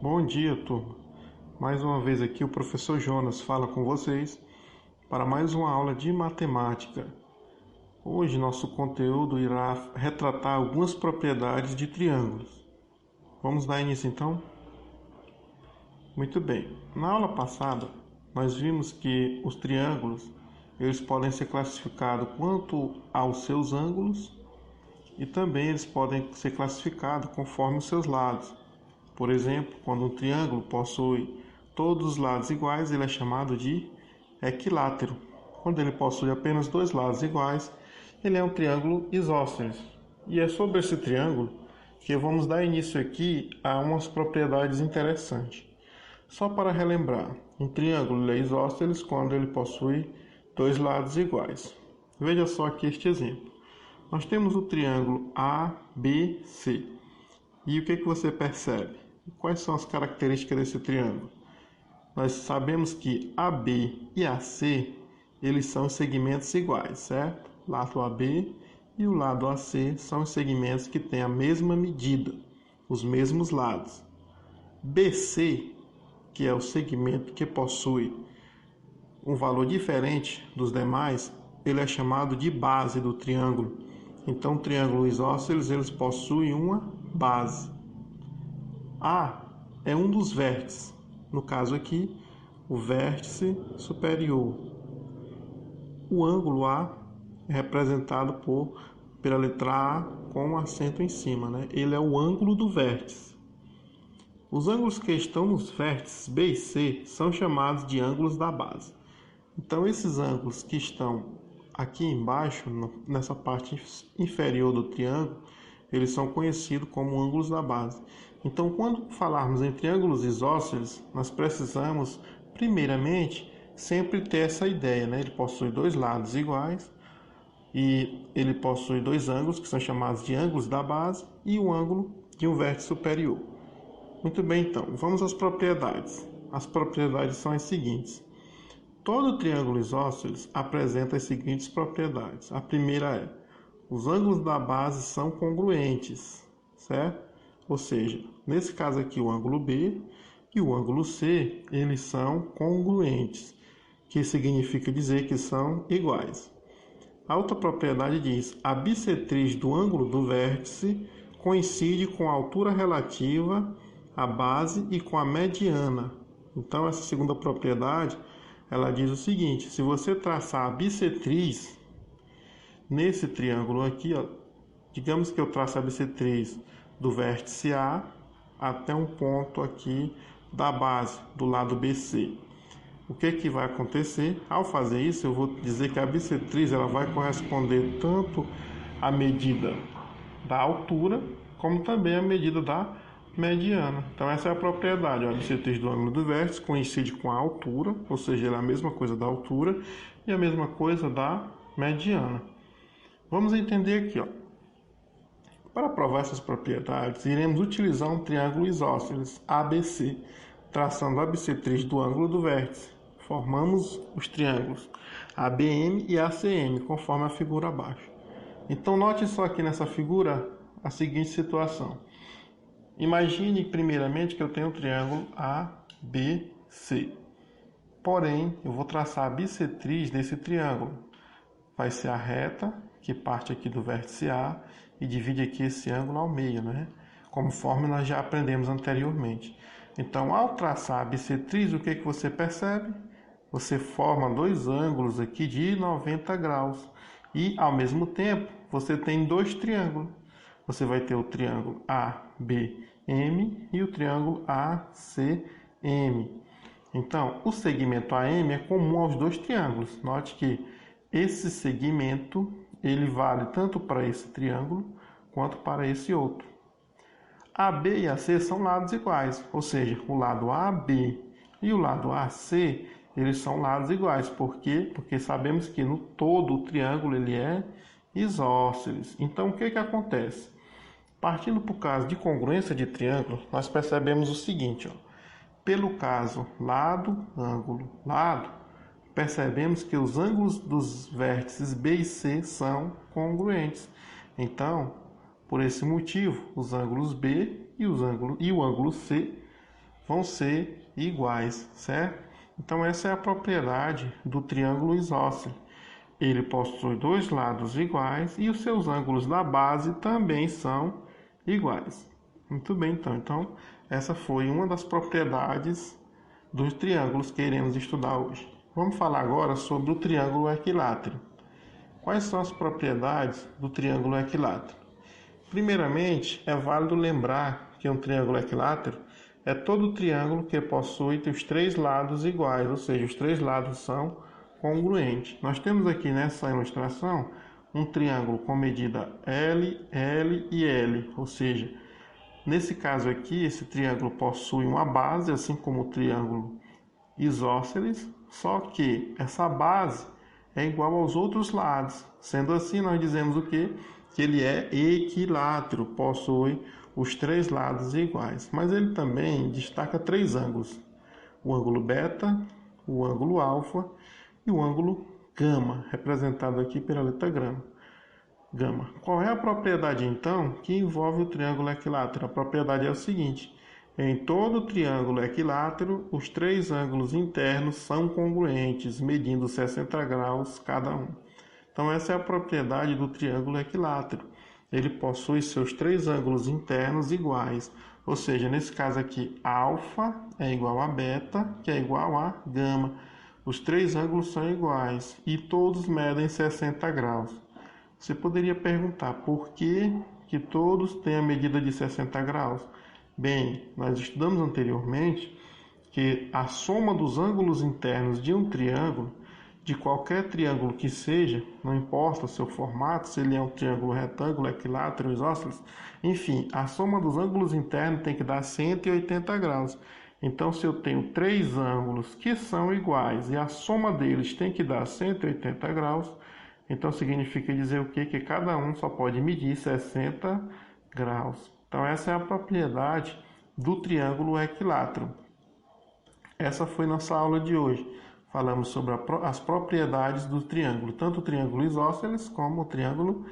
Bom dia, turma. Mais uma vez aqui o professor Jonas fala com vocês para mais uma aula de matemática. Hoje nosso conteúdo irá retratar algumas propriedades de triângulos. Vamos dar início então? Muito bem. Na aula passada, nós vimos que os triângulos eles podem ser classificados quanto aos seus ângulos e também eles podem ser classificados conforme os seus lados. Por exemplo, quando um triângulo possui todos os lados iguais, ele é chamado de equilátero. Quando ele possui apenas dois lados iguais, ele é um triângulo isósceles. E é sobre esse triângulo que vamos dar início aqui a umas propriedades interessantes. Só para relembrar, um triângulo é isósceles quando ele possui dois lados iguais. Veja só aqui este exemplo. Nós temos o triângulo ABC. E o que você percebe? Quais são as características desse triângulo? Nós sabemos que AB e AC, eles são segmentos iguais, certo? O lado AB e o lado AC são os segmentos que têm a mesma medida, os mesmos lados. BC, que é o segmento que possui um valor diferente dos demais, ele é chamado de base do triângulo. Então, o triângulo isósceles, eles possuem uma base. A é um dos vértices, no caso aqui, o vértice superior. O ângulo A é representado pela letra A com um acento em cima, né? Ele é o ângulo do vértice. Os ângulos que estão nos vértices B e C são chamados de ângulos da base. Então, esses ângulos que estão aqui embaixo, nessa parte inferior do triângulo, eles são conhecidos como ângulos da base. Então, quando falarmos em triângulos isósceles, nós precisamos, primeiramente, sempre ter essa ideia, né? Ele possui dois lados iguais e ele possui dois ângulos, que são chamados de ângulos da base, e o ângulo de um vértice superior. Muito bem, então, vamos às propriedades. As propriedades são as seguintes. Todo triângulo isósceles apresenta as seguintes propriedades. A primeira é: os ângulos da base são congruentes, certo? Ou seja, nesse caso aqui o ângulo B e o ângulo C, eles são congruentes, que significa dizer que são iguais. A outra propriedade diz: a bissetriz do ângulo do vértice coincide com a altura relativa à base e com a mediana. Então, essa segunda propriedade, ela diz o seguinte: se você traçar a bissetriz nesse triângulo aqui, ó, digamos que eu traço a bissetriz do vértice A até um ponto aqui da base, do lado BC. O que vai acontecer? Ao fazer isso, eu vou dizer que a bissetriz ela vai corresponder tanto à medida da altura, como também à medida da mediana. Então, essa é a propriedade. A bissetriz do ângulo do vértice coincide com a altura, ou seja, ela é a mesma coisa da altura e a mesma coisa da mediana. Vamos entender aqui, ó. Para provar essas propriedades, iremos utilizar um triângulo isósceles ABC, traçando a bissetriz do ângulo do vértice. Formamos os triângulos ABM e ACM, conforme a figura abaixo. Então, note só aqui nessa figura a seguinte situação. Imagine primeiramente que eu tenho o triângulo ABC. Porém, eu vou traçar a bissetriz desse triângulo. Vai ser a reta que parte aqui do vértice A e divide aqui esse ângulo ao meio, né? Conforme nós já aprendemos anteriormente. Então, ao traçar a bissetriz, o que você percebe? Você forma dois ângulos aqui de 90 graus. E, ao mesmo tempo, você tem dois triângulos. Você vai ter o triângulo ABM e o triângulo ACM. Então, o segmento AM é comum aos dois triângulos. Note que esse segmento ele vale tanto para esse triângulo quanto para esse outro. AB e AC são lados iguais, ou seja, o lado AB e o lado AC, eles são lados iguais. Por quê? Porque sabemos que no todo o triângulo ele é isósceles. Então, o que acontece? Partindo para o caso de congruência de triângulo, nós percebemos o seguinte, ó. Pelo caso lado, ângulo, lado, percebemos que os ângulos dos vértices B e C são congruentes. Então, por esse motivo, os ângulos B e o ângulo C vão ser iguais, certo? Então essa é a propriedade do triângulo isósceles. Ele possui dois lados iguais e os seus ângulos da base também são iguais. Muito bem, então essa foi uma das propriedades dos triângulos que iremos estudar hoje. Vamos falar agora sobre o triângulo equilátero. Quais são as propriedades do triângulo equilátero? Primeiramente, é válido lembrar que um triângulo equilátero é todo triângulo que possui os três lados iguais, ou seja, os três lados são congruentes. Nós temos aqui nessa ilustração um triângulo com medida L, L e L, ou seja, nesse caso aqui, esse triângulo possui uma base, assim como o triângulo isósceles, só que essa base é igual aos outros lados. Sendo assim, nós dizemos o quê? Que ele é equilátero, possui os três lados iguais. Mas ele também destaca três ângulos: o ângulo beta, o ângulo alfa e o ângulo gama, representado aqui pela letra gama. Qual é a propriedade, então, que envolve o triângulo equilátero? A propriedade é o seguinte: em todo triângulo equilátero, os três ângulos internos são congruentes, medindo 60 graus cada um. Então, essa é a propriedade do triângulo equilátero. Ele possui seus três ângulos internos iguais, ou seja, nesse caso aqui, alfa é igual a beta, que é igual a gama. Os três ângulos são iguais e todos medem 60 graus. Você poderia perguntar por que todos têm a medida de 60 graus? Bem, nós estudamos anteriormente que a soma dos ângulos internos de um triângulo, de qualquer triângulo que seja, não importa o seu formato, se ele é um triângulo retângulo, equilátero, isósceles, enfim, a soma dos ângulos internos tem que dar 180 graus. Então, se eu tenho três ângulos que são iguais e a soma deles tem que dar 180 graus, então significa dizer o quê? Que cada um só pode medir 60 graus. Então essa é a propriedade do triângulo equilátero. Essa foi nossa aula de hoje. Falamos sobre as propriedades do triângulo, tanto o triângulo isósceles como o triângulo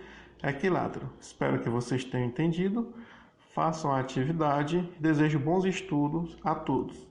equilátero. Espero que vocês tenham entendido. Façam a atividade. Desejo bons estudos a todos.